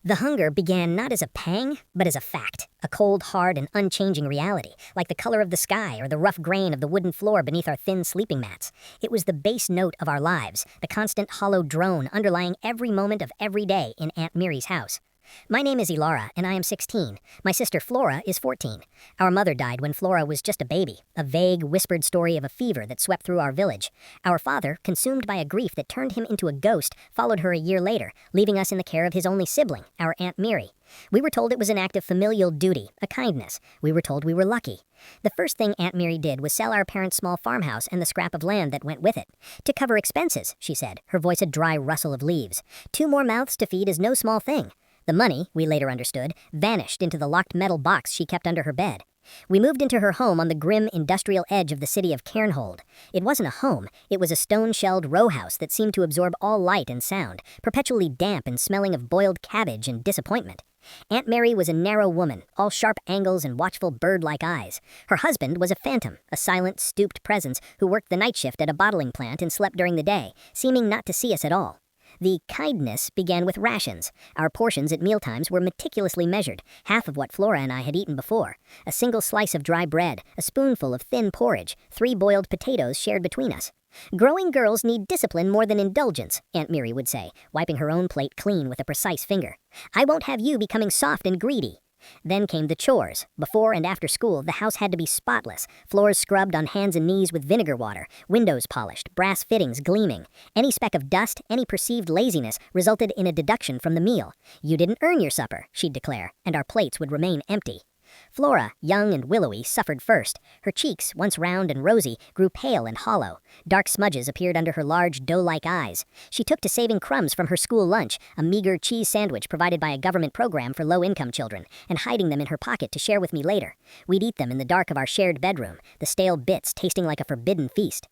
The hunger began not as a pang, but as a fact, a cold, hard, and unchanging reality, like the color of the sky or the rough grain of the wooden floor beneath our thin sleeping mats. It was the bass note of our lives, the constant hollow drone underlying every moment of every day in Aunt Miri's house. My name is Ilara, and I am 16. My sister Flora is 14. Our mother died when Flora was just a baby, a vague, whispered story of a fever that swept through our village. Our father, consumed by a grief that turned him into a ghost, followed her a year later, leaving us in the care of his only sibling, our Aunt Miri. We were told it was an act of familial duty, a kindness. We were told we were lucky. The first thing Aunt Miri did was sell our parents' small farmhouse and the scrap of land that went with it. To cover expenses, she said, her voice a dry rustle of leaves. 2 more mouths to feed is no small thing. The money, we later understood, vanished into the locked metal box she kept under her bed. We moved into her home on the grim industrial edge of the city of Cairnhold. It wasn't a home, it was a stone-shelled row house that seemed to absorb all light and sound, perpetually damp and smelling of boiled cabbage and disappointment. Aunt Mary was a narrow woman, all sharp angles and watchful bird-like eyes. Her husband was a phantom, a silent, stooped presence who worked the night shift at a bottling plant and slept during the day, seeming not to see us at all. The kindness began with rations. Our portions at mealtimes were meticulously measured, half of what Flora and I had eaten before. A single slice of dry bread, a spoonful of thin porridge, 3 boiled potatoes shared between us. Growing girls need discipline more than indulgence, Aunt Miri would say, wiping her own plate clean with a precise finger. I won't have you becoming soft and greedy. Then came the chores. Before and after school, the house had to be spotless, floors scrubbed on hands and knees with vinegar water, windows polished, brass fittings gleaming. Any speck of dust, any perceived laziness resulted in a deduction from the meal. You didn't earn your supper, she'd declare, and our plates would remain empty. Flora, young and willowy, suffered first. Her cheeks, once round and rosy, grew pale and hollow. Dark smudges appeared under her large, doe-like eyes. She took to saving crumbs from her school lunch, a meager cheese sandwich provided by a government program for low-income children, and hiding them in her pocket to share with me later. We'd eat them in the dark of our shared bedroom, the stale bits tasting like a forbidden feast.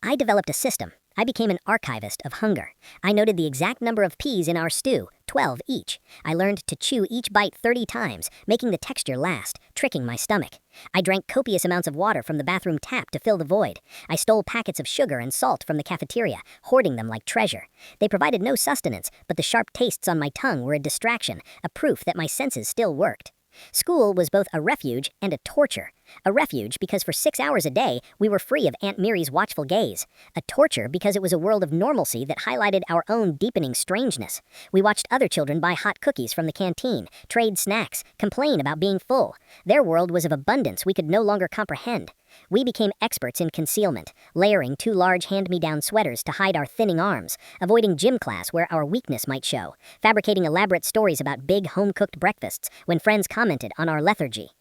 I developed a system. I became an archivist of hunger. I noted the exact number of peas in our stew, 12 each. I learned to chew each bite 30 times, making the texture last, tricking my stomach. I drank copious amounts of water from the bathroom tap to fill the void. I stole packets of sugar and salt from the cafeteria, hoarding them like treasure. They provided no sustenance, but the sharp tastes on my tongue were a distraction, a proof that my senses still worked. School was both a refuge and a torture. A refuge because for 6 hours a day, we were free of Aunt Miri's watchful gaze. A torture because it was a world of normalcy that highlighted our own deepening strangeness. We watched other children buy hot cookies from the canteen, trade snacks, complain about being full. Their world was of abundance we could no longer comprehend. We became experts in concealment, layering 2 large hand-me-down sweaters to hide our thinning arms, avoiding gym class where our weakness might show, fabricating elaborate stories about big home-cooked breakfasts when friends commented on our lethargy.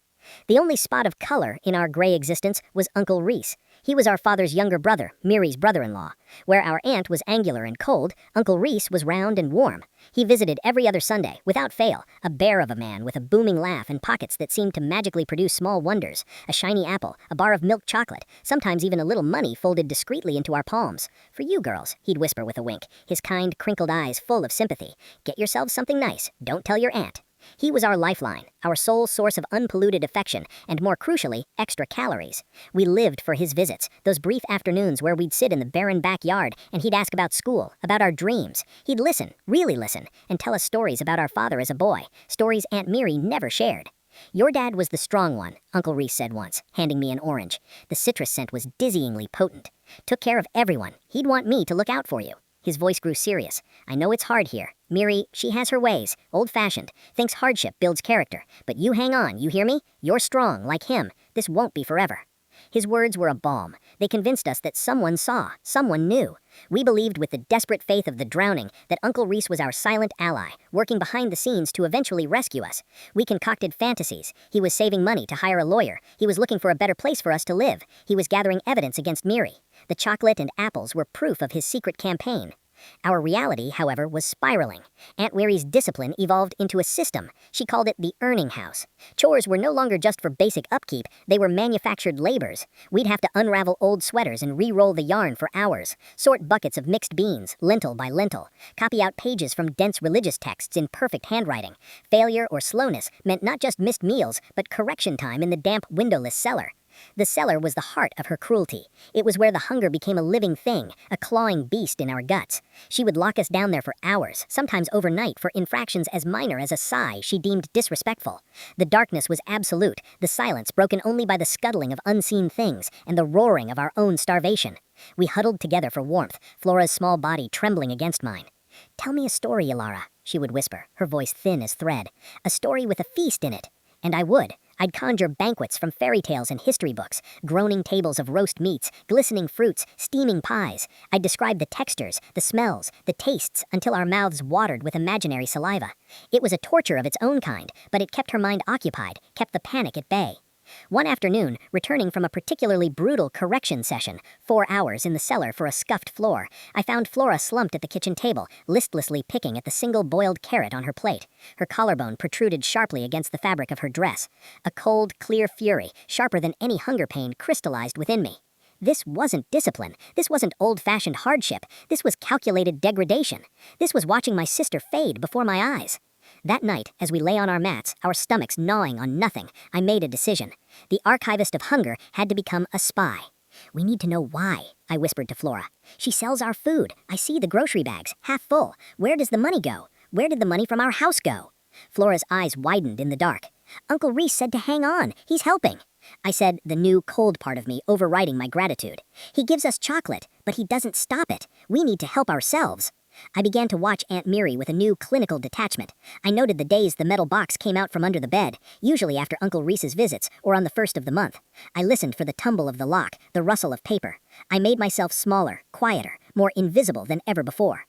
The only spot of color in our gray existence was Uncle Reese. He was our father's younger brother, Miri's brother-in-law. Where our aunt was angular and cold, Uncle Reese was round and warm. He visited every other Sunday, without fail, a bear of a man with a booming laugh and pockets that seemed to magically produce small wonders, a shiny apple, a bar of milk chocolate, sometimes even a little money folded discreetly into our palms. For you girls, he'd whisper with a wink, his kind, crinkled eyes full of sympathy. Get yourselves something nice. Don't tell your aunt. He was our lifeline, our sole source of unpolluted affection, and more crucially, extra calories. We lived for his visits, those brief afternoons where we'd sit in the barren backyard and he'd ask about school, about our dreams. He'd listen, really listen, and tell us stories about our father as a boy, stories Aunt Miri never shared. Your dad was the strong one, Uncle Reese said once, handing me an orange. The citrus scent was dizzyingly potent. Took care of everyone. He'd want me to look out for you. His voice grew serious. I know it's hard here. Miri, she has her ways, old-fashioned, thinks hardship builds character. But you hang on, you hear me? You're strong, like him. This won't be forever. His words were a balm. They convinced us that someone saw, someone knew. We believed with the desperate faith of the drowning that Uncle Reese was our silent ally, working behind the scenes to eventually rescue us. We concocted fantasies. He was saving money to hire a lawyer. He was looking for a better place for us to live. He was gathering evidence against Miri. The chocolate and apples were proof of his secret campaign. Our reality, however, was spiraling. Aunt Miri's discipline evolved into a system. She called it the earning house. Chores were no longer just for basic upkeep, they were manufactured labors. We'd have to unravel old sweaters and re-roll the yarn for hours, sort buckets of mixed beans, lintel by lintel, copy out pages from dense religious texts in perfect handwriting. Failure or slowness meant not just missed meals, but correction time in the damp, windowless cellar. The cellar was the heart of her cruelty. It was where the hunger became a living thing, a clawing beast in our guts. She would lock us down there for hours, sometimes overnight, for infractions as minor as a sigh she deemed disrespectful. The darkness was absolute, the silence broken only by the scuttling of unseen things and the roaring of our own starvation. We huddled together for warmth, Flora's small body trembling against mine. "Tell me a story, Ilara," she would whisper, her voice thin as thread. "A story with a feast in it." And I would. I'd conjure banquets from fairy tales and history books, groaning tables of roast meats, glistening fruits, steaming pies. I'd describe the textures, the smells, the tastes, until our mouths watered with imaginary saliva. It was a torture of its own kind, but it kept her mind occupied, kept the panic at bay. One afternoon, returning from a particularly brutal correction session, 4 hours in the cellar for a scuffed floor, I found Flora slumped at the kitchen table, listlessly picking at the single boiled carrot on her plate. Her collarbone protruded sharply against the fabric of her dress. A cold, clear fury, sharper than any hunger pain, crystallized within me. This wasn't discipline. This wasn't old-fashioned hardship. This was calculated degradation. This was watching my sister fade before my eyes. That night, as we lay on our mats, our stomachs gnawing on nothing, I made a decision. The archivist of hunger had to become a spy. "We need to know why," I whispered to Flora. "She sells our food. I see the grocery bags, half full. Where does the money go? Where did the money from our house go?" Flora's eyes widened in the dark. "Uncle Reese said to hang on. He's helping." I said, the new, cold part of me overriding my gratitude. "He gives us chocolate, but he doesn't stop it. We need to help ourselves." I began to watch Aunt Miri with a new clinical detachment. I noted the days the metal box came out from under the bed, usually after Uncle Reese's visits or on the first of the month. I listened for the tumble of the lock, the rustle of paper. I made myself smaller, quieter, more invisible than ever before.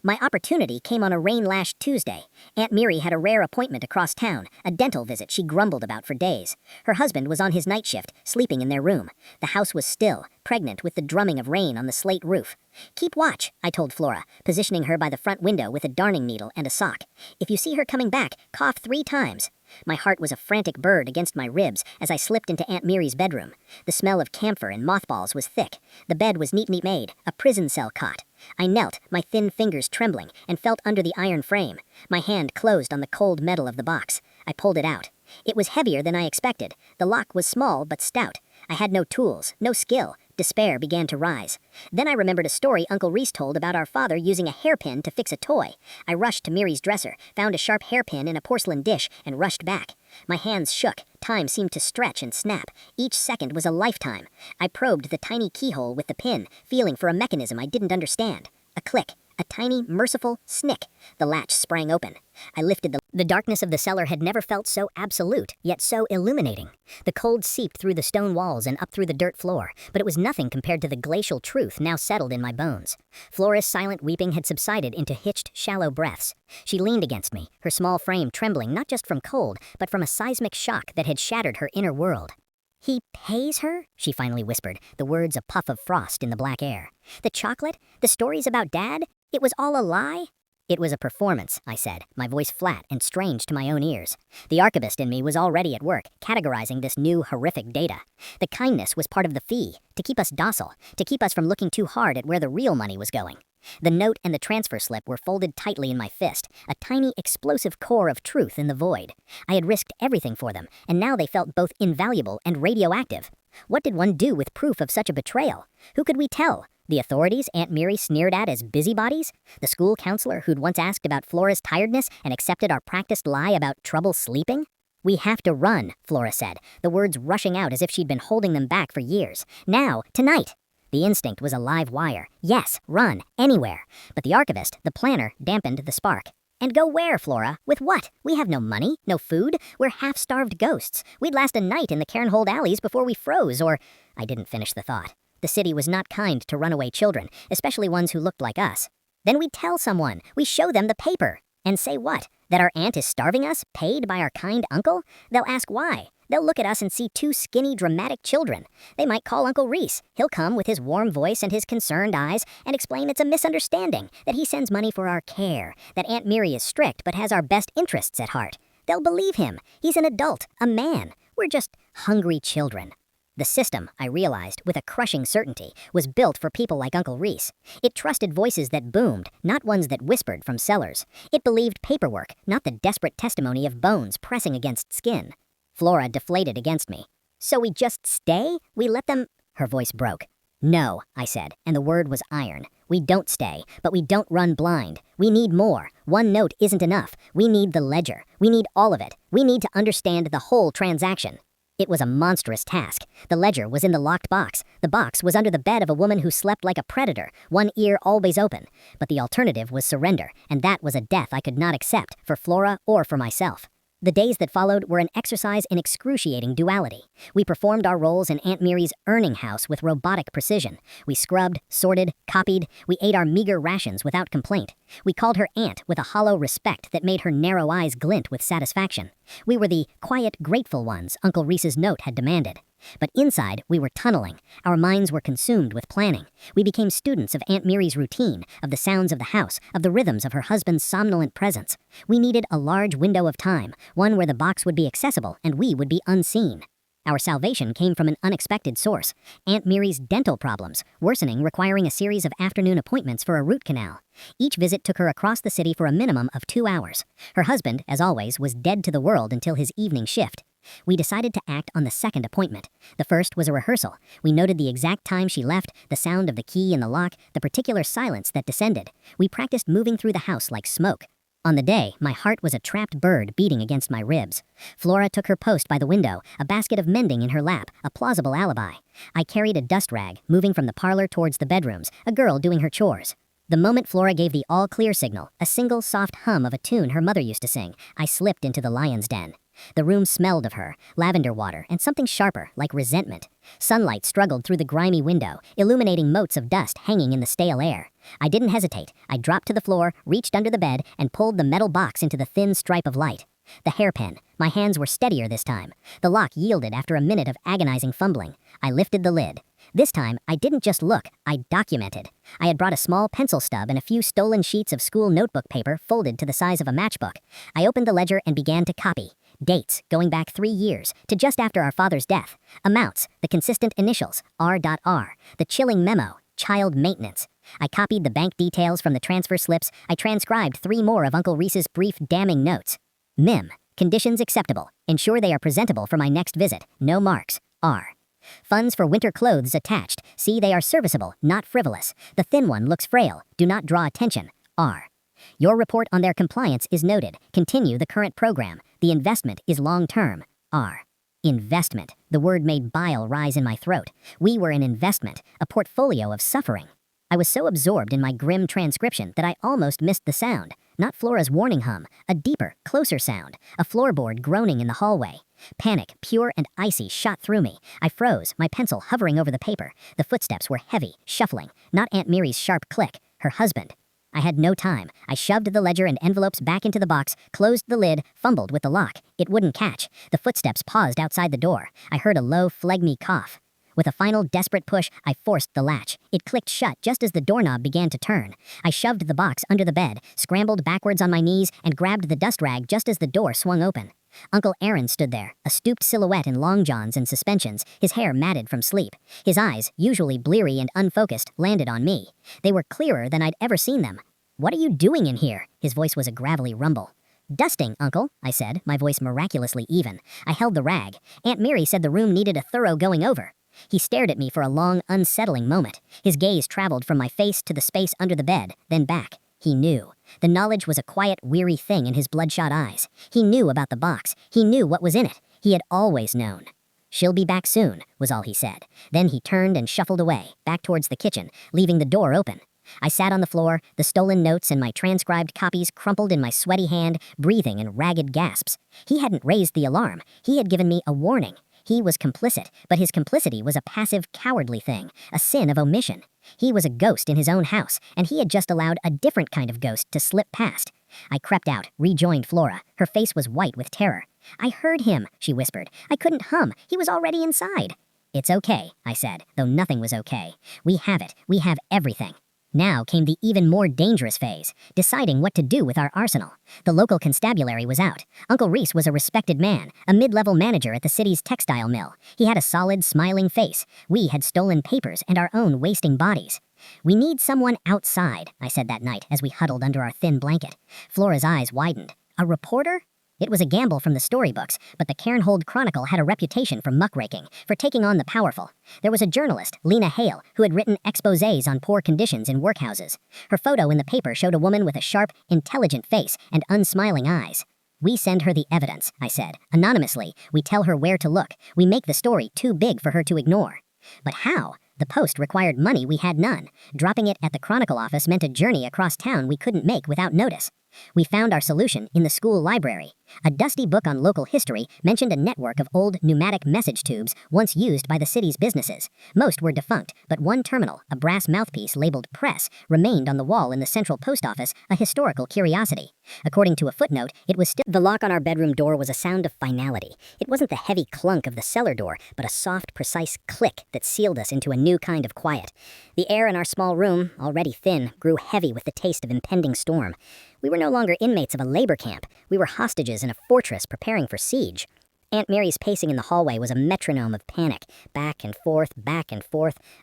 My opportunity came on a rain-lashed Tuesday. Aunt Miri had a rare appointment across town, a dental visit she grumbled about for days. Her husband was on his night shift, sleeping in their room. The house was still, pregnant with the drumming of rain on the slate roof. "Keep watch," I told Flora, positioning her by the front window with a darning needle and a sock. "If you see her coming back, cough 3 times. My heart was a frantic bird against my ribs as I slipped into Aunt Miri's bedroom. The smell of camphor and mothballs was thick. The bed was neatly made, a prison cell cot. I knelt, my thin fingers trembling, and felt under the iron frame. My hand closed on the cold metal of the box. I pulled it out. It was heavier than I expected. The lock was small but stout. I had no tools, no skill. Despair began to rise. Then I remembered a story Uncle Reese told about our father using a hairpin to fix a toy. I rushed to Miri's dresser, found a sharp hairpin in a porcelain dish, and rushed back. My hands shook. Time seemed to stretch and snap. Each second was a lifetime. I probed the tiny keyhole with the pin, feeling for a mechanism I didn't understand. A click. A tiny, merciful snick. The latch sprang open. I lifted the darkness of the cellar had never felt so absolute, yet so illuminating. The cold seeped through the stone walls and up through the dirt floor, but it was nothing compared to the glacial truth now settled in my bones. Flora's silent weeping had subsided into hitched, shallow breaths. She leaned against me, her small frame trembling not just from cold, but from a seismic shock that had shattered her inner world. "He pays her?" she finally whispered, the words a puff of frost in the black air. "The chocolate? The stories about Dad? It was all a lie?" "It was a performance," I said, my voice flat and strange to my own ears. The archivist in me was already at work, categorizing this new, horrific data. The kindness was part of the fee, to keep us docile, to keep us from looking too hard at where the real money was going. The note and the transfer slip were folded tightly in my fist, a tiny, explosive core of truth in the void. I had risked everything for them, and now they felt both invaluable and radioactive. What did one do with proof of such a betrayal? Who could we tell? The authorities Aunt Miri sneered at as busybodies? The school counselor who'd once asked about Flora's tiredness and accepted our practiced lie about trouble sleeping? "We have to run," Flora said, the words rushing out as if she'd been holding them back for years. "Now, tonight." The instinct was a live wire. Yes, run, anywhere. But the archivist, the planner, dampened the spark. "And go where, Flora? With what? We have no money, no food. We're half-starved ghosts. We'd last a night in the Cairnhold alleys before we froze, or—" I didn't finish the thought. The city was not kind to runaway children, especially ones who looked like us. "Then we tell someone. We show them the paper. And say what? That our aunt is starving us, paid by our kind uncle? They'll ask why. They'll look at us and see 2 skinny, dramatic children. They might call Uncle Reese. He'll come with his warm voice and his concerned eyes and explain it's a misunderstanding, that he sends money for our care, that Aunt Miri is strict but has our best interests at heart. They'll believe him. He's an adult, a man. We're just hungry children." The system, I realized, with a crushing certainty, was built for people like Uncle Reese. It trusted voices that boomed, not ones that whispered from cellars. It believed paperwork, not the desperate testimony of bones pressing against skin. Flora deflated against me. So we just stay? We let them... Her voice broke. No, I said, and the word was iron. We don't stay, but we don't run blind. We need more. One note isn't enough. We need the ledger. We need all of it. We need to understand the whole transaction. It was a monstrous task. The ledger was in the locked box. The box was under the bed of a woman who slept like a predator, one ear always open. But the alternative was surrender, and that was a death I could not accept, for Flora or for myself. The days that followed were an exercise in excruciating duality. We performed our roles in Aunt Mary's earning house with robotic precision. We scrubbed, sorted, copied. We ate our meager rations without complaint. We called her aunt with a hollow respect that made her narrow eyes glint with satisfaction. We were the quiet, grateful ones Uncle Reese's note had demanded. But inside, we were tunneling. Our minds were consumed with planning. We became students of Aunt Mary's routine, of the sounds of the house, of the rhythms of her husband's somnolent presence. We needed a large window of time, one where the box would be accessible and we would be unseen. Our salvation came from an unexpected source. Aunt Mary's dental problems, worsening, requiring a series of afternoon appointments for a root canal. Each visit took her across the city for a minimum of 2 hours. Her husband, as always, was dead to the world until his evening shift. We decided to act on the second appointment. The first was a rehearsal. We noted the exact time she left, the sound of the key in the lock, the particular silence that descended. We practiced moving through the house like smoke. On the day, my heart was a trapped bird beating against my ribs. Flora took her post by the window, a basket of mending in her lap, a plausible alibi. I carried a dust rag, moving from the parlor towards the bedrooms, a girl doing her chores. The moment Flora gave the all-clear signal, a single soft hum of a tune her mother used to sing, I slipped into the lion's den. The room smelled of her, lavender water, and something sharper, like resentment. Sunlight struggled through the grimy window, illuminating motes of dust hanging in the stale air. I didn't hesitate. I dropped to the floor, reached under the bed, and pulled the metal box into the thin stripe of light. The hairpin. My hands were steadier this time. The lock yielded after a minute of agonizing fumbling. I lifted the lid. This time, I didn't just look, I documented. I had brought a small pencil stub and a few stolen sheets of school notebook paper folded to the size of a matchbook. I opened the ledger and began to copy. Dates, going back 3 years, to just after our father's death. Amounts, the consistent initials, R.R. The chilling memo, child maintenance. I copied the bank details from the transfer slips. I transcribed 3 more of Uncle Reese's brief, damning notes. Mim. Conditions acceptable. Ensure they are presentable for my next visit. No marks. R. Funds for winter clothes attached. See they are serviceable, not frivolous. The thin one looks frail. Do not draw attention. R. Your report on their compliance is noted. Continue the current program. The investment is long-term. R. Investment. The word made bile rise in my throat. We were an investment, a portfolio of suffering. I was so absorbed in my grim transcription that I almost missed the sound. Not Flora's warning hum, a deeper, closer sound, a floorboard groaning in the hallway. Panic, pure and icy, shot through me. I froze, my pencil hovering over the paper. The footsteps were heavy, shuffling, not Aunt Mary's sharp click, her husband. I had no time. I shoved the ledger and envelopes back into the box, closed the lid, fumbled with the lock. It wouldn't catch. The footsteps paused outside the door. I heard a low, phlegmy cough. With a final desperate push, I forced the latch. It clicked shut just as the doorknob began to turn. I shoved the box under the bed, scrambled backwards on my knees, and grabbed the dust rag just as the door swung open. Uncle Aaron stood there, a stooped silhouette in long johns and suspensions, his hair matted from sleep. His eyes, usually bleary and unfocused, landed on me. They were clearer than I'd ever seen them. "What are you doing in here?" His voice was a gravelly rumble. "Dusting, Uncle," I said, my voice miraculously even. I held the rag. Aunt Mary said the room needed a thorough going over. He stared at me for a long, unsettling moment. His gaze traveled from my face to the space under the bed, then back. He knew. The knowledge was a quiet, weary thing in his bloodshot eyes. He knew about the box. He knew what was in it. He had always known. "She'll be back soon," was all he said. Then he turned and shuffled away, back towards the kitchen, leaving the door open. I sat on the floor, the stolen notes and my transcribed copies crumpled in my sweaty hand, breathing in ragged gasps. He hadn't raised the alarm. He had given me a warning. He was complicit, but his complicity was a passive, cowardly thing, a sin of omission. He was a ghost in his own house, and he had just allowed a different kind of ghost to slip past. I crept out, rejoined Flora. Her face was white with terror. "I heard him," she whispered. "I couldn't hum. He was already inside." "It's okay," I said, though nothing was okay. "We have it. We have everything." Now came the even more dangerous phase, deciding what to do with our arsenal. The local constabulary was out. Uncle Reese was a respected man, a mid-level manager at the city's textile mill. He had a solid, smiling face. We had stolen papers and our own wasting bodies. "We need someone outside," I said that night as we huddled under our thin blanket. Flora's eyes widened. "A reporter?" It was a gamble from the storybooks, but the Cairnhold Chronicle had a reputation for muckraking, for taking on the powerful. There was a journalist, Lena Hale, who had written exposés on poor conditions in workhouses. Her photo in the paper showed a woman with a sharp, intelligent face and unsmiling eyes. "We send her the evidence," I said. "Anonymously, we tell her where to look. We make the story too big for her to ignore." But how? The post required money we had none. Dropping it at the Chronicle office meant a journey across town we couldn't make without notice. We found our solution in the school library. A dusty book on local history mentioned a network of old pneumatic message tubes once used by the city's businesses. Most were defunct, but one terminal, a brass mouthpiece labeled Press, remained on the wall in the central post office, a historical curiosity. According to a footnote, it was still— The lock on our bedroom door was a sound of finality. It wasn't the heavy clunk of the cellar door, but a soft, precise click that sealed us into a new kind of quiet. The air in our small room, already thin, grew heavy with the taste of impending storm. We were no longer inmates of a labor camp. We were hostages in a fortress preparing for siege. Aunt Mary's pacing in the hallway was a metronome of panic, back and forth,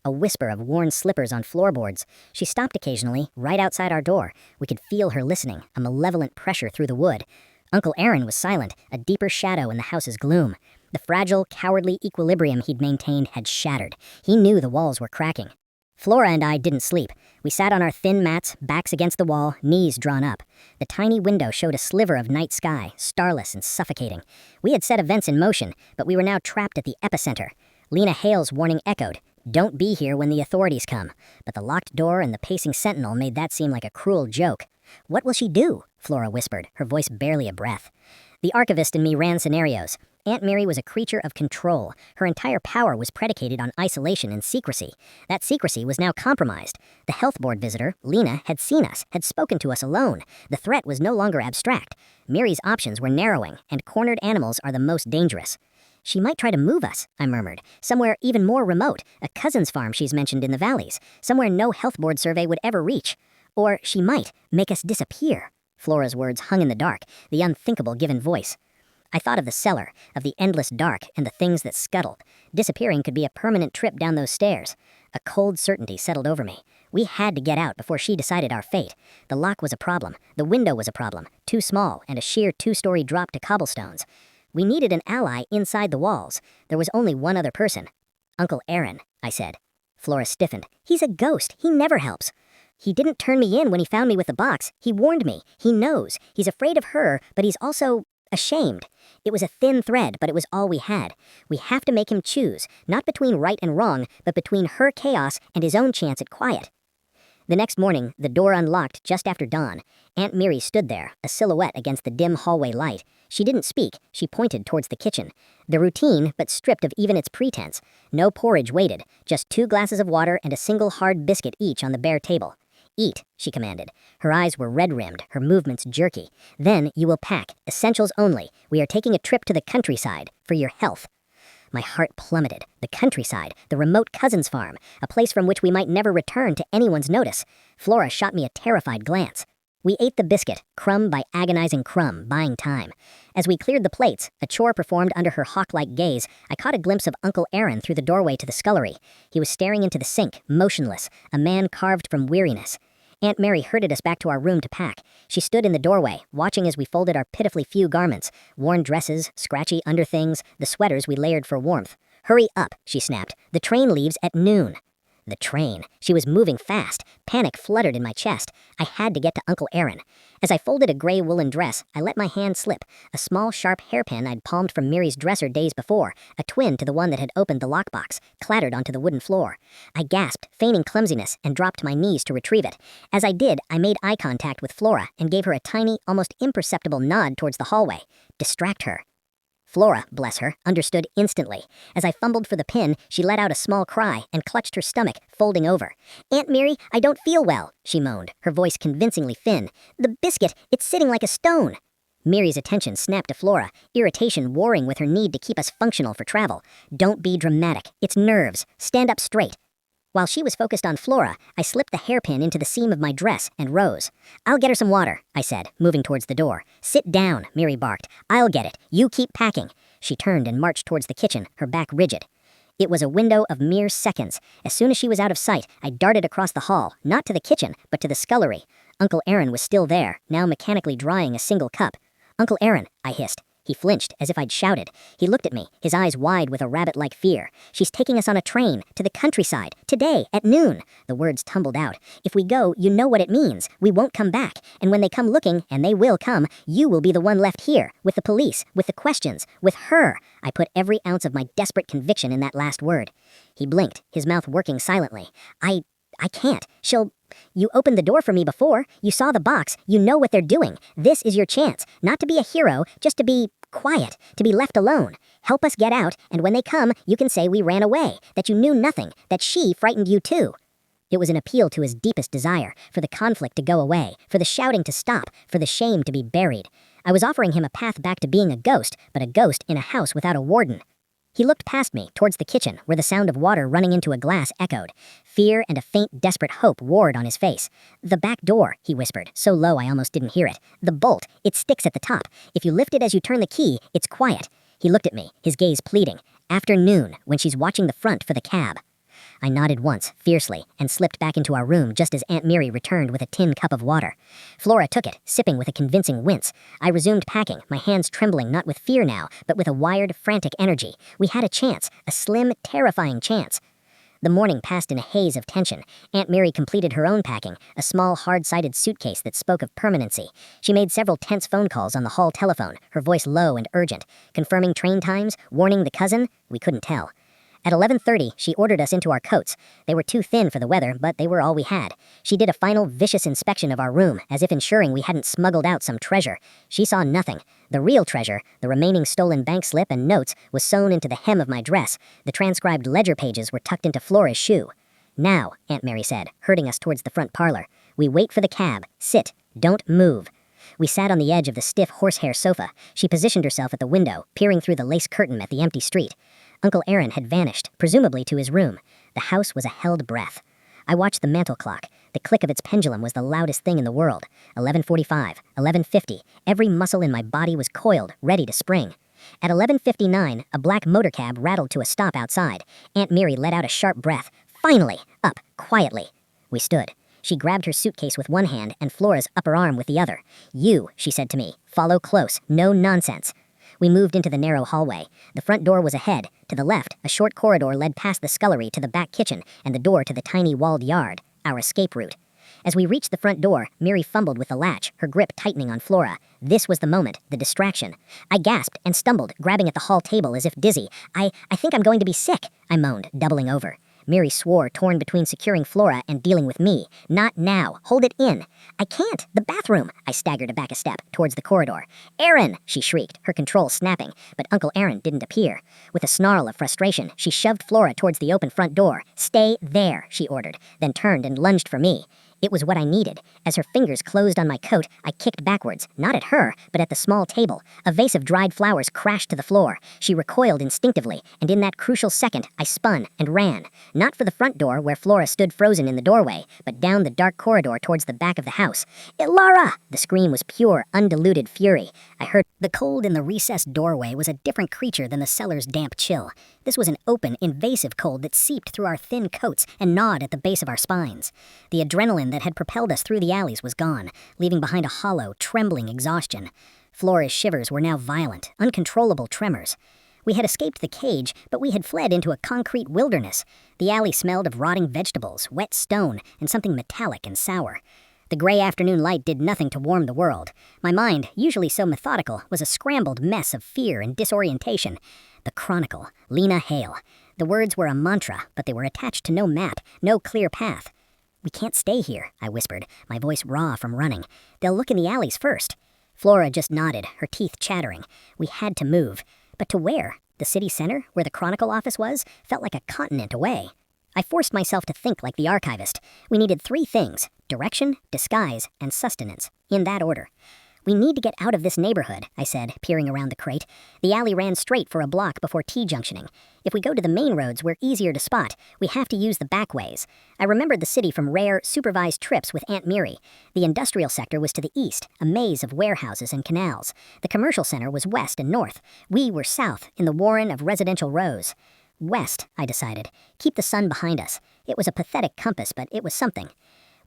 a whisper of worn slippers on floorboards. She stopped occasionally, right outside our door. We could feel her listening, a malevolent pressure through the wood. Uncle Aaron was silent, a deeper shadow in the house's gloom. The fragile, cowardly equilibrium he'd maintained had shattered. He knew the walls were cracking. Flora and I didn't sleep. We sat on our thin mats, backs against the wall, knees drawn up. The tiny window showed a sliver of night sky, starless and suffocating. We had set events in motion, but we were now trapped at the epicenter. Lena Hale's warning echoed, "Don't be here when the authorities come." But the locked door and the pacing sentinel made that seem like a cruel joke. "What will she do?" Flora whispered, her voice barely a breath. The archivist in me ran scenarios. Aunt Mary was a creature of control. Her entire power was predicated on isolation and secrecy. That secrecy was now compromised. The health board visitor, Lena, had seen us, had spoken to us alone. The threat was no longer abstract. Mary's options were narrowing, and cornered animals are the most dangerous. "She might try to move us," I murmured. "Somewhere even more remote, a cousin's farm she's mentioned in the valleys, somewhere no health board survey would ever reach. Or she might make us disappear." Flora's words hung in the dark, the unthinkable given voice. I thought of the cellar, of the endless dark, and the things that scuttle. Disappearing could be a permanent trip down those stairs. A cold certainty settled over me. We had to get out before she decided our fate. The lock was a problem. The window was a problem, too small, and a sheer 2-story drop to cobblestones. We needed an ally inside the walls. There was only one other person. "Uncle Aaron," I said. Flora stiffened. "He's a ghost. He never helps." "He didn't turn me in when he found me with the box. He warned me. He knows. He's afraid of her, but he's also ashamed." It was a thin thread, but it was all we had. We have to make him choose, not between right and wrong, but between her chaos and his own chance at quiet. The next morning, the door unlocked just after dawn. Aunt Mary stood there, a silhouette against the dim hallway light. She didn't speak. She pointed towards the kitchen. The routine, but stripped of even its pretense. No porridge waited, just 2 glasses of water and a single hard biscuit each on the bare table. "Eat," she commanded. Her eyes were red-rimmed, her movements jerky. "Then you will pack, essentials only. We are taking a trip to the countryside, for your health." My heart plummeted. The countryside, the remote cousin's farm, a place from which we might never return to anyone's notice. Flora shot me a terrified glance. We ate the biscuit, crumb by agonizing crumb, buying time. As we cleared the plates, a chore performed under her hawk-like gaze, I caught a glimpse of Uncle Aaron through the doorway to the scullery. He was staring into the sink, motionless, a man carved from weariness. Aunt Mary herded us back to our room to pack. She stood in the doorway, watching as we folded our pitifully few garments. Worn dresses, scratchy underthings, the sweaters we layered for warmth. "Hurry up," she snapped. "The train leaves at noon." The train. She was moving fast. Panic fluttered in my chest. I had to get to Uncle Aaron. As I folded a gray woolen dress, I let my hand slip. A small, sharp hairpin I'd palmed from Mary's dresser days before, a twin to the one that had opened the lockbox, clattered onto the wooden floor. I gasped, feigning clumsiness, and dropped to my knees to retrieve it. As I did, I made eye contact with Flora and gave her a tiny, almost imperceptible nod towards the hallway. Distract her. Flora, bless her, understood instantly. As I fumbled for the pin, she let out a small cry and clutched her stomach, folding over. "Aunt Mary, I don't feel well," she moaned, her voice convincingly thin. "The biscuit, it's sitting like a stone." Mary's attention snapped to Flora, irritation warring with her need to keep us functional for travel. "Don't be dramatic. It's nerves. Stand up straight." While she was focused on Flora, I slipped the hairpin into the seam of my dress and rose. "I'll get her some water," I said, moving towards the door. "Sit down," Mary barked. "I'll get it. You keep packing." She turned and marched towards the kitchen, her back rigid. It was a window of mere seconds. As soon as she was out of sight, I darted across the hall, not to the kitchen, but to the scullery. Uncle Aaron was still there, now mechanically drying a single cup. "Uncle Aaron," I hissed. He flinched, as if I'd shouted. He looked at me, his eyes wide with a rabbit-like fear. "She's taking us on a train, to the countryside, today, at noon." The words tumbled out. "If we go, you know what it means. We won't come back. And when they come looking, and they will come, you will be the one left here, with the police, with the questions, with her." I put every ounce of my desperate conviction in that last word. He blinked, his mouth working silently. I can't. You opened the door for me before. You saw the box. You know what they're doing. This is your chance. Not to be a hero, just to be quiet, to be left alone. Help us get out, and when they come, you can say we ran away, that you knew nothing, that she frightened you too." It was an appeal to his deepest desire, for the conflict to go away, for the shouting to stop, for the shame to be buried. I was offering him a path back to being a ghost, but a ghost in a house without a warden. He looked past me, towards the kitchen, where the sound of water running into a glass echoed. Fear and a faint, desperate hope warred on his face. "The back door," he whispered, so low I almost didn't hear it. "The bolt, it sticks at the top. If you lift it as you turn the key, it's quiet." He looked at me, his gaze pleading. "After noon, when she's watching the front for the cab." I nodded once, fiercely, and slipped back into our room just as Aunt Miri returned with a tin cup of water. Flora took it, sipping with a convincing wince. I resumed packing, my hands trembling not with fear now, but with a wired, frantic energy. We had a chance, a slim, terrifying chance. The morning passed in a haze of tension. Aunt Miri completed her own packing, a small, hard-sided suitcase that spoke of permanency. She made several tense phone calls on the hall telephone, her voice low and urgent. Confirming train times, warning the cousin, we couldn't tell. At 11:30, she ordered us into our coats. They were too thin for the weather, but they were all we had. She did a final vicious inspection of our room, as if ensuring we hadn't smuggled out some treasure. She saw nothing. The real treasure, the remaining stolen bank slip and notes, was sewn into the hem of my dress. The transcribed ledger pages were tucked into Flora's shoe. "Now," Aunt Mary said, herding us towards the front parlor. "We wait for the cab. Sit. Don't move." We sat on the edge of the stiff horsehair sofa. She positioned herself at the window, peering through the lace curtain at the empty street. Uncle Aaron had vanished, presumably to his room. The house was a held breath. I watched the mantel clock. The click of its pendulum was the loudest thing in the world. 11:45, 11:50. Every muscle in my body was coiled, ready to spring. At 11:59, a black motorcab rattled to a stop outside. Aunt Miri let out a sharp breath. "Finally! Up, quietly." We stood. She grabbed her suitcase with one hand and Flora's upper arm with the other. "You," she said to me, "follow close. No nonsense." We moved into the narrow hallway. The front door was ahead. To the left, a short corridor led past the scullery to the back kitchen and the door to the tiny walled yard, our escape route. As we reached the front door, Miri fumbled with the latch, her grip tightening on Flora. This was the moment, the distraction. I gasped and stumbled, grabbing at the hall table as if dizzy. I think I'm going to be sick," I moaned, doubling over. Miri swore, torn between securing Flora and dealing with me. "Not now. Hold it in." "I can't. The bathroom." I staggered back a step, towards the corridor. "Aaron!" she shrieked, her control snapping, but Uncle Aaron didn't appear. With a snarl of frustration, she shoved Flora towards the open front door. "Stay there," she ordered, then turned and lunged for me. It was what I needed. As her fingers closed on my coat, I kicked backwards, not at her, but at the small table. A vase of dried flowers crashed to the floor. She recoiled instinctively, and in that crucial second, I spun and ran. Not for the front door, where Flora stood frozen in the doorway, but down the dark corridor towards the back of the house. "Ilara!" The scream was pure, undiluted fury. I heard the cold in the recessed doorway was a different creature than the cellar's damp chill. This was an open, invasive cold that seeped through our thin coats and gnawed at the base of our spines. The adrenaline that had propelled us through the alleys was gone, leaving behind a hollow, trembling exhaustion. Flora's shivers were now violent, uncontrollable tremors. We had escaped the cage, but we had fled into a concrete wilderness. The alley smelled of rotting vegetables, wet stone, and something metallic and sour. The gray afternoon light did nothing to warm the world. My mind, usually so methodical, was a scrambled mess of fear and disorientation. The Chronicle, Lena Hale. The words were a mantra, but they were attached to no map, no clear path. "We can't stay here," I whispered, my voice raw from running. "They'll look in the alleys first." Flora just nodded, her teeth chattering. We had to move. But to where? The city center, where the Chronicle office was, felt like a continent away. I forced myself to think like the archivist. We needed 3 things: direction, disguise, and sustenance, in that order. "We need to get out of this neighborhood," I said, peering around the crate. The alley ran straight for a block before T-junctioning. If we go to the main roads, we're easier to spot. We have to use the back ways. I remembered the city from rare, supervised trips with Aunt Miri. The industrial sector was to the east, a maze of warehouses and canals. The commercial center was west and north. We were south, in the warren of residential rows. West, I decided. Keep the sun behind us. It was a pathetic compass, but it was something.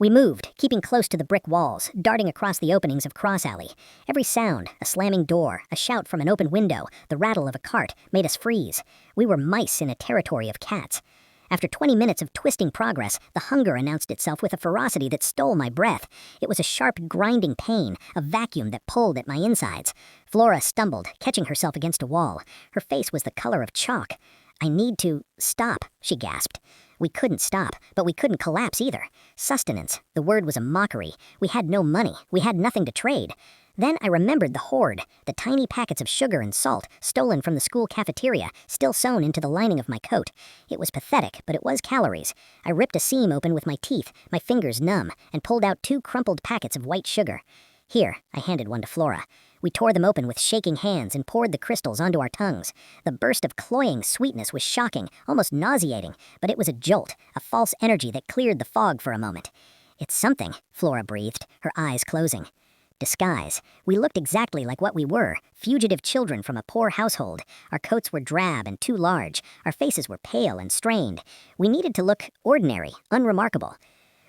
We moved, keeping close to the brick walls, darting across the openings of Cross Alley. Every sound, a slamming door, a shout from an open window, the rattle of a cart, made us freeze. We were mice in a territory of cats. After 20 minutes of twisting progress, the hunger announced itself with a ferocity that stole my breath. It was a sharp, grinding pain, a vacuum that pulled at my insides. Flora stumbled, catching herself against a wall. Her face was the color of chalk. "I need to stop," she gasped. We couldn't stop, but we couldn't collapse either. Sustenance. The word was a mockery. We had no money. We had nothing to trade. Then I remembered the hoard, the tiny packets of sugar and salt stolen from the school cafeteria, still sewn into the lining of my coat. It was pathetic, but it was calories. I ripped a seam open with my teeth, my fingers numb, and pulled out 2 crumpled packets of white sugar. "Here," I handed one to Flora. We tore them open with shaking hands and poured the crystals onto our tongues. The burst of cloying sweetness was shocking, almost nauseating, but it was a jolt, a false energy that cleared the fog for a moment. "It's something," Flora breathed, her eyes closing. Disguise. We looked exactly like what we were, fugitive children from a poor household. Our coats were drab and too large. Our faces were pale and strained. We needed to look ordinary, unremarkable.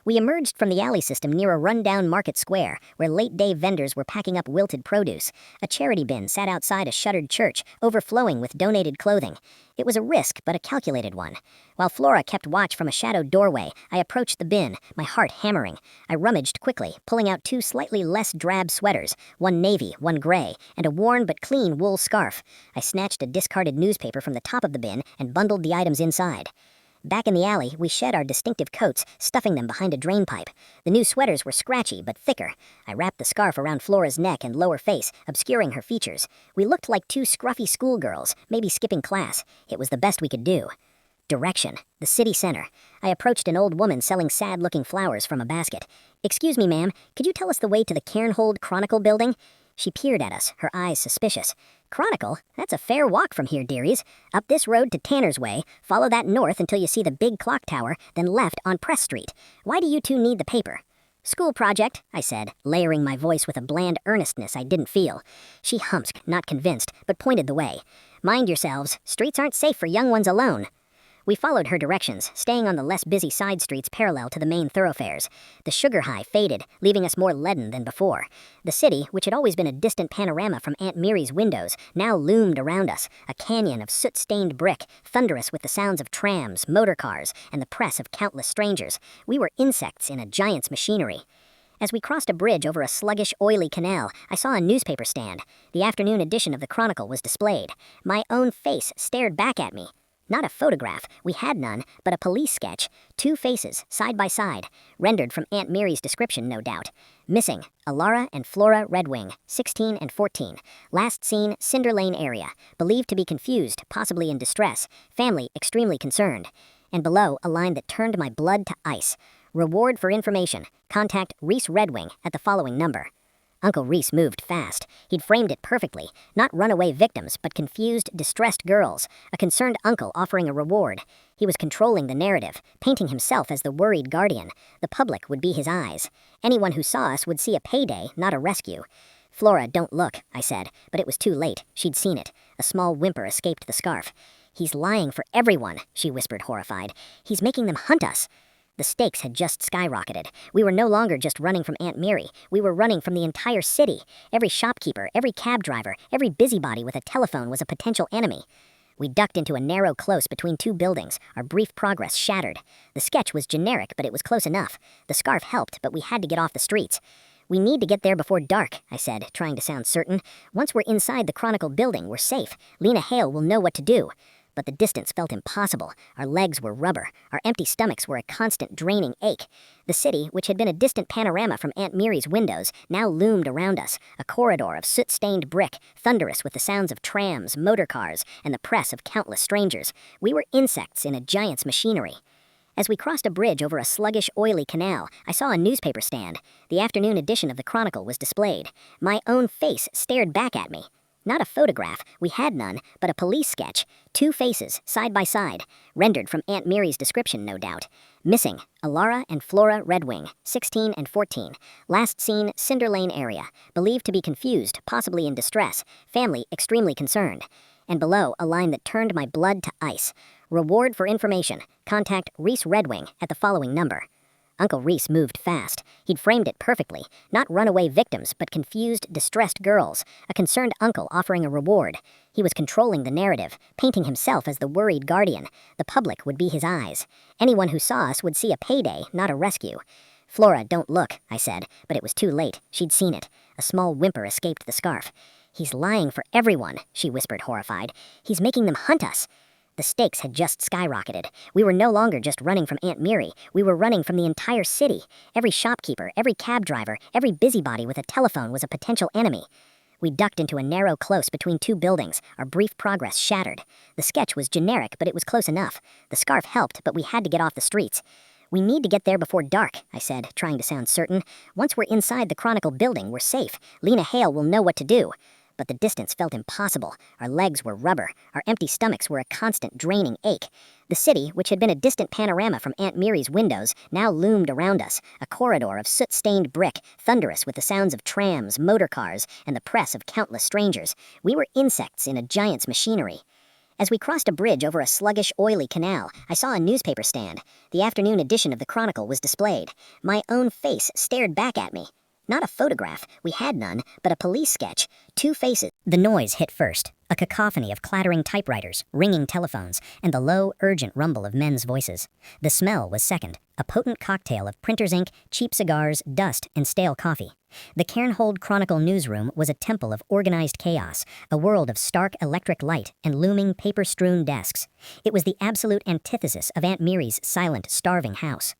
We emerged from the alley system near a run-down market square, where late-day vendors were packing up wilted produce. A charity bin sat outside a shuttered church, overflowing with donated clothing. It was a risk, but a calculated one. While Flora kept watch from a shadowed doorway, I approached the bin, my heart hammering. I rummaged quickly, pulling out 2 slightly less drab sweaters, one navy, one gray, and a worn but clean wool scarf. I snatched a discarded newspaper from the top of the bin and bundled the items inside. Back in the alley, we shed our distinctive coats, stuffing them behind a drainpipe. The new sweaters were scratchy, but thicker. I wrapped the scarf around Flora's neck and lower face, obscuring her features. We looked like 2 scruffy schoolgirls, maybe skipping class. It was the best we could do. Direction. The city center. I approached an old woman selling sad-looking flowers from a basket. "Excuse me, ma'am, could you tell us the way to the Cairnhold Chronicle building?" She peered at us, her eyes suspicious. "Chronicle? That's a fair walk from here, dearies. Up this road to Tanner's Way, follow that north until you see the big clock tower, then left on Press Street. Why do you 2 need the paper?" "School project," I said, layering my voice with a bland earnestness I didn't feel. She humphed, not convinced, but pointed the way. "Mind yourselves. Streets aren't safe for young ones alone." We followed her directions, staying on the less busy side streets parallel to the main thoroughfares. The sugar high faded, leaving us more leaden than before. The city, which had always been a distant panorama from Aunt Mary's windows, now loomed around us, a canyon of soot-stained brick, thunderous with the sounds of trams, motor cars, and the press of countless strangers. We were insects in a giant's machinery. As we crossed a bridge over a sluggish, oily canal, I saw a newspaper stand. The afternoon edition of the Chronicle was displayed. My own face stared back at me. Not a photograph, we had none, but a police sketch. 2 faces, side by side, rendered from Aunt Mary's description, no doubt. Missing, Alara and Flora Redwing, 16 and 14. Last seen, Cinder Lane area. Believed to be confused, possibly in distress. Family extremely concerned. And below, a line that turned my blood to ice. Reward for information. Contact Reese Redwing at the following number. Uncle Reese moved fast. He'd framed it perfectly. Not runaway victims, but confused, distressed girls. A concerned uncle offering a reward. He was controlling the narrative, painting himself as the worried guardian. The public would be his eyes. Anyone who saw us would see a payday, not a rescue. "Flora, don't look," I said, but it was too late. She'd seen it. A small whimper escaped the scarf. "He's lying for everyone," she whispered, horrified. "He's making them hunt us." The stakes had just skyrocketed. We were no longer just running from Aunt Mary. We were running from the entire city. Every shopkeeper, every cab driver, every busybody with a telephone was a potential enemy. We ducked into a narrow close between 2 buildings, our brief progress shattered. The sketch was generic, but it was close enough. The scarf helped, but we had to get off the streets. "We need to get there before dark," I said, trying to sound certain. "Once we're inside the Chronicle building, we're safe. Lena Hale will know what to do." But the distance felt impossible. Our legs were rubber. Our empty stomachs were a constant draining ache. The city, which had been a distant panorama from Aunt Mary's windows, now loomed around us, a corridor of soot-stained brick, thunderous with the sounds of trams, motor cars, and the press of countless strangers. We were insects in a giant's machinery. As we crossed a bridge over a sluggish, oily canal, I saw a newspaper stand. The afternoon edition of the Chronicle was displayed. My own face stared back at me. Not a photograph, we had none, but a police sketch. 2 faces, side by side, rendered from Aunt Mary's description, no doubt. Missing, Alara and Flora Redwing, 16 and 14. Last seen, Cinder Lane area. Believed to be confused, possibly in distress. Family extremely concerned. And below, a line that turned my blood to ice. Reward for information. Contact Reese Redwing at the following number. Uncle Reese moved fast. He'd framed it perfectly. Not runaway victims, but confused, distressed girls. A concerned uncle offering a reward. He was controlling the narrative, painting himself as the worried guardian. The public would be his eyes. Anyone who saw us would see a payday, not a rescue. "Flora, don't look," I said, but it was too late. She'd seen it. A small whimper escaped the scarf. "He's lying for everyone," she whispered, horrified. "He's making them hunt us." The stakes had just skyrocketed. We were no longer just running from Aunt Miri. We were running from the entire city. Every shopkeeper, every cab driver, every busybody with a telephone was a potential enemy. We ducked into a narrow close between two buildings, our brief progress shattered. The sketch was generic, but it was close enough. The scarf helped, but we had to get off the streets. "We need to get there before dark," I said, trying to sound certain. "Once we're inside the Chronicle building, we're safe. Lena Hale will know what to do." But the distance felt impossible. Our legs were rubber. Our empty stomachs were a constant draining ache. The city, which had been a distant panorama from Aunt Miri's windows, now loomed around us, a corridor of soot-stained brick, thunderous with the sounds of trams, motor cars, and the press of countless strangers. We were insects in a giant's machinery. As we crossed a bridge over a sluggish, oily canal, I saw a newspaper stand. The afternoon edition of the Chronicle was displayed. My own face stared back at me. Not a photograph, we had none, but a police sketch. Two faces. The noise hit first, a cacophony of clattering typewriters, ringing telephones, and the low, urgent rumble of men's voices. The smell was second, a potent cocktail of printer's ink, cheap cigars, dust, and stale coffee. The Cairnhold Chronicle newsroom was a temple of organized chaos, a world of stark electric light and looming paper-strewn desks. It was the absolute antithesis of Aunt Miri's silent, starving house.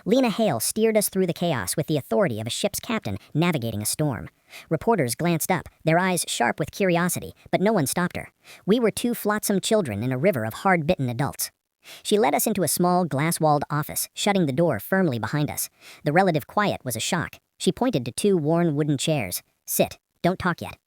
Lena Hale steered us through the chaos with the authority of a ship's captain navigating a storm. Reporters glanced up, their eyes sharp with curiosity, but no one stopped her. We were two flotsam children in a river of hard-bitten adults. She led us into a small, glass-walled office, shutting the door firmly behind us. The relative quiet was a shock. She pointed to two worn wooden chairs. "Sit. Don't talk yet."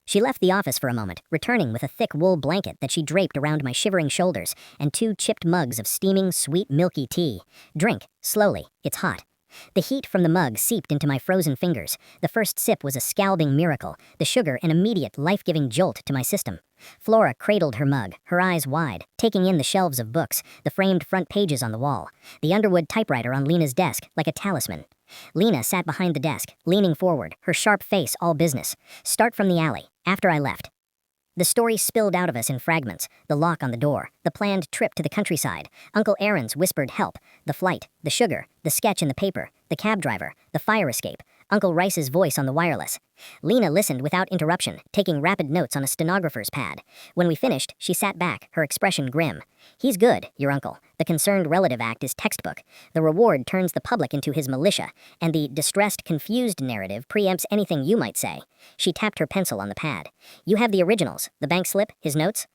She left the office for a moment, returning with a thick wool blanket that she draped around my shivering shoulders and two chipped mugs of steaming, sweet, milky tea. "Drink, slowly, it's hot." The heat from the mug seeped into my frozen fingers. The first sip was a scalding miracle, the sugar an immediate, life-giving jolt to my system. Flora cradled her mug, her eyes wide, taking in the shelves of books, the framed front pages on the wall, the Underwood typewriter on Lena's desk, like a talisman. Lena sat behind the desk, leaning forward, her sharp face all business. "Start from the alley, after I left." The story spilled out of us in fragments. The lock on the door, the planned trip to the countryside, Uncle Aaron's whispered help, the flight, the sugar, the sketch in the paper, the cab driver, the fire escape, Uncle Rice's voice on the wireless. Lena listened without interruption, taking rapid notes on a stenographer's pad. When we finished, she sat back, her expression grim. "He's good, your uncle. The concerned relative act is textbook. The reward turns the public into his militia, and the distressed, confused narrative preempts anything you might say." She tapped her pencil on the pad. "You have the originals, the bank slip, his notes?"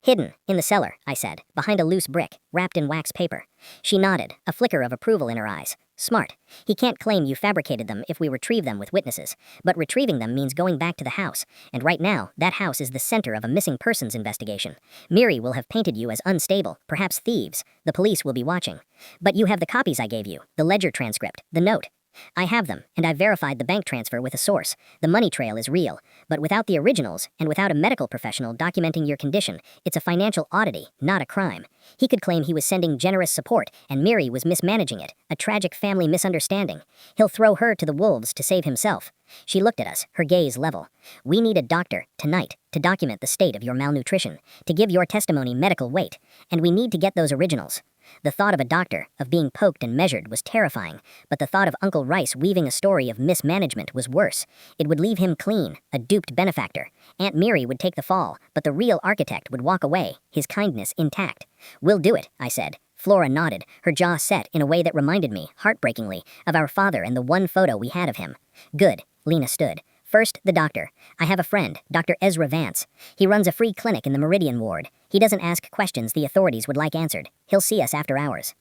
"Hidden, in the cellar," I said, behind a loose brick, wrapped in wax paper. She nodded, a flicker of approval in her eyes. "Smart. He can't claim you fabricated them if we retrieve them with witnesses. But retrieving them means going back to the house, and right now, that house is the center of a missing persons investigation. Miri will have painted you as unstable, perhaps thieves. The police will be watching. But you have the copies I gave you, the ledger transcript, the note. I have them, and I verified the bank transfer with a source. The money trail is real, but without the originals, and without a medical professional documenting your condition, it's a financial oddity, not a crime. He could claim he was sending generous support, and Miri was mismanaging it, a tragic family misunderstanding. He'll throw her to the wolves to save himself." She looked at us, her gaze level. "We need a doctor, tonight, to document the state of your malnutrition, to give your testimony medical weight, and we need to get those originals." The thought of a doctor, of being poked and measured, was terrifying, but the thought of Uncle Rice weaving a story of mismanagement was worse. It would leave him clean, a duped benefactor. Aunt Miri would take the fall, but the real architect would walk away, his kindness intact. "We'll do it," I said. Flora nodded, her jaw set in a way that reminded me, heartbreakingly, of our father and the one photo we had of him. "Good." Lena stood. "First, the doctor. I have a friend, Dr. Ezra Vance. He runs a free clinic in the Meridian Ward. He doesn't ask questions the authorities would like answered. He'll see us after hours."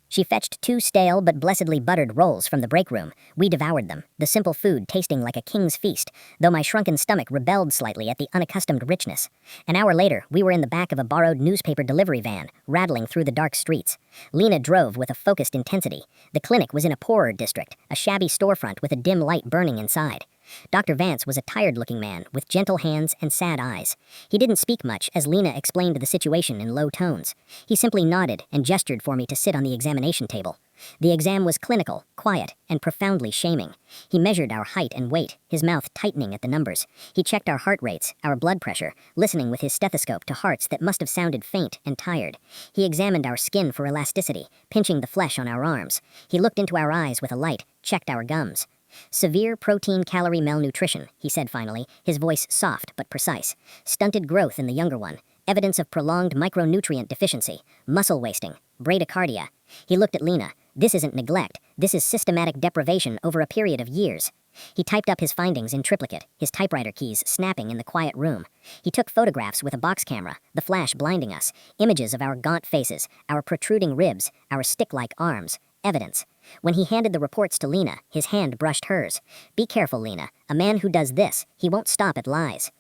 She fetched two stale but blessedly buttered rolls from the break room. We devoured them, the simple food tasting like a king's feast, though my shrunken stomach rebelled slightly at the unaccustomed richness. An hour later, we were in the back of a borrowed newspaper delivery van, rattling through the dark streets. Lena drove with a focused intensity. The clinic was in a poorer district, a shabby storefront with a dim light burning inside. Dr. Vance was a tired-looking man with gentle hands and sad eyes. He didn't speak much as Lena explained the situation in low tones. He simply nodded and gestured for me to sit on the examination table. The exam was clinical, quiet, and profoundly shaming. He measured our height and weight, his mouth tightening at the numbers. He checked our heart rates, our blood pressure, listening with his stethoscope to hearts that must have sounded faint and tired. He examined our skin for elasticity, pinching the flesh on our arms. He looked into our eyes with a light, checked our gums. "Severe protein-calorie malnutrition," he said finally, his voice soft but precise. "Stunted growth in the younger one. Evidence of prolonged micronutrient deficiency. Muscle wasting. Bradycardia." He looked at Lena. "This isn't neglect. This is systematic deprivation over a period of years." He typed up his findings in triplicate, his typewriter keys snapping in the quiet room. He took photographs with a box camera, the flash blinding us, images of our gaunt faces, our protruding ribs, our stick-like arms. Evidence. When he handed the reports to Lena, his hand brushed hers. "Be careful, Lena. A man who does this, he won't stop at lies."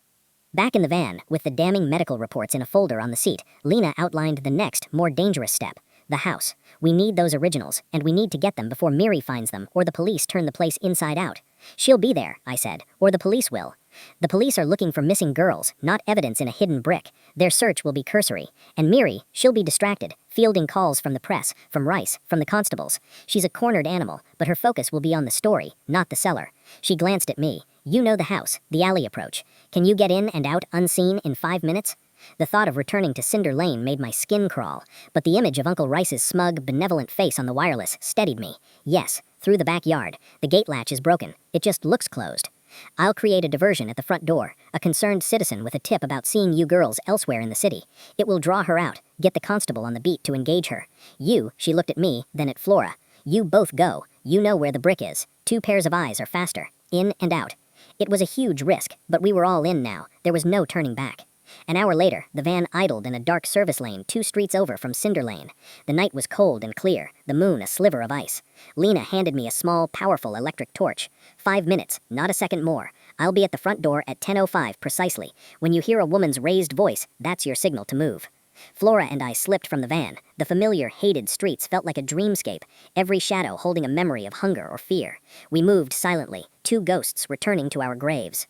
Back in the van, with the damning medical reports in a folder on the seat, Lena outlined the next, more dangerous step. The house. We need those originals, and we need to get them before Miri finds them or the police turn the place inside out. "She'll be there," I said, "or the police will." "The police are looking for missing girls, not evidence in a hidden brick. Their search will be cursory. And Miri, she'll be distracted, fielding calls from the press, from Rice, from the constables. She's a cornered animal, but her focus will be on the story, not the seller." She glanced at me. "You know the house, the alley approach. Can you get in and out unseen in 5 minutes?" The thought of returning to Cinder Lane made my skin crawl, but the image of Uncle Rice's smug, benevolent face on the wireless steadied me. "Yes, through the backyard. The gate latch is broken. It just looks closed. I'll create a diversion at the front door, a concerned citizen with a tip about seeing you girls elsewhere in the city. It will draw her out, get the constable on the beat to engage her. You," she looked at me, then at Flora. "You both go. You know where the brick is. 2 pairs of eyes are faster. In and out." It was a huge risk, but we were all in now. There was no turning back. An hour later, the van idled in a dark service lane 2 streets over from Cinder Lane. The night was cold and clear, the moon a sliver of ice. Lena handed me a small, powerful electric torch. 5 minutes, not a second more. I'll be at the front door at 10:05 precisely. When you hear a woman's raised voice, that's your signal to move. Flora and I slipped from the van. The familiar, hated streets felt like a dreamscape, every shadow holding a memory of hunger or fear. We moved silently, 2 ghosts returning to our graves.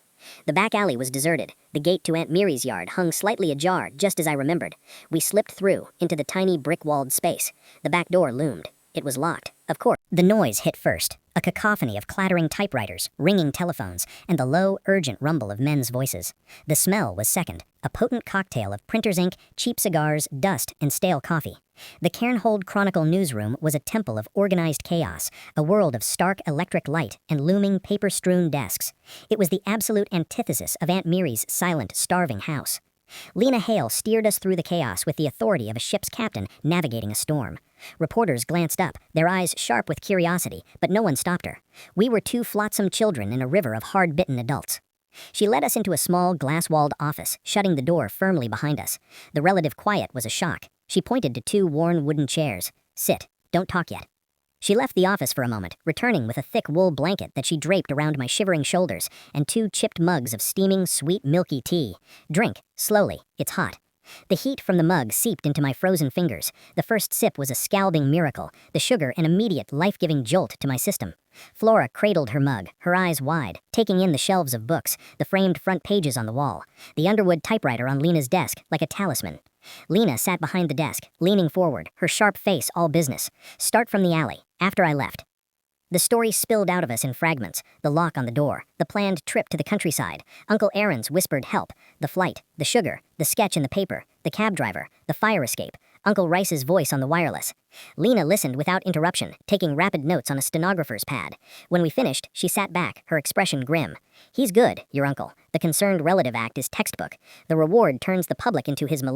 The back alley was deserted. The gate to Aunt Miri's yard hung slightly ajar, just as I remembered. We slipped through, into the tiny brick-walled space. The back door loomed. It was locked, of course. The noise hit first, a cacophony of clattering typewriters, ringing telephones, and the low, urgent rumble of men's voices. The smell was second, a potent cocktail of printer's ink, cheap cigars, dust, and stale coffee. The Cairnhold Chronicle newsroom was a temple of organized chaos, a world of stark electric light and looming paper-strewn desks. It was the absolute antithesis of Aunt Miri's silent, starving house. Lena Hale steered us through the chaos with the authority of a ship's captain navigating a storm. Reporters glanced up, their eyes sharp with curiosity, but no one stopped her. We were 2 flotsam children in a river of hard-bitten adults. She led us into a small, glass-walled office, shutting the door firmly behind us. The relative quiet was a shock. She pointed to 2 worn wooden chairs. "Sit. Don't talk yet." She left the office for a moment, returning with a thick wool blanket that she draped around my shivering shoulders and 2 chipped mugs of steaming, sweet, milky tea. "Drink. Slowly. It's hot." The heat from the mug seeped into my frozen fingers. The first sip was a scalding miracle, the sugar an immediate, life-giving jolt to my system. Flora cradled her mug, her eyes wide, taking in the shelves of books, the framed front pages on the wall, the Underwood typewriter on Lena's desk, like a talisman. Lena sat behind the desk, leaning forward, her sharp face all business. "Start from the alley, after I left." The story spilled out of us in fragments, the lock on the door, the planned trip to the countryside, Uncle Aaron's whispered help, the flight, the sugar, the sketch in the paper, the cab driver, the fire escape, Uncle Rice's voice on the wireless. Lena listened without interruption, taking rapid notes on a stenographer's pad. When we finished, she sat back, her expression grim. "He's good, your uncle. The concerned relative act is textbook. The reward turns the public into his malicious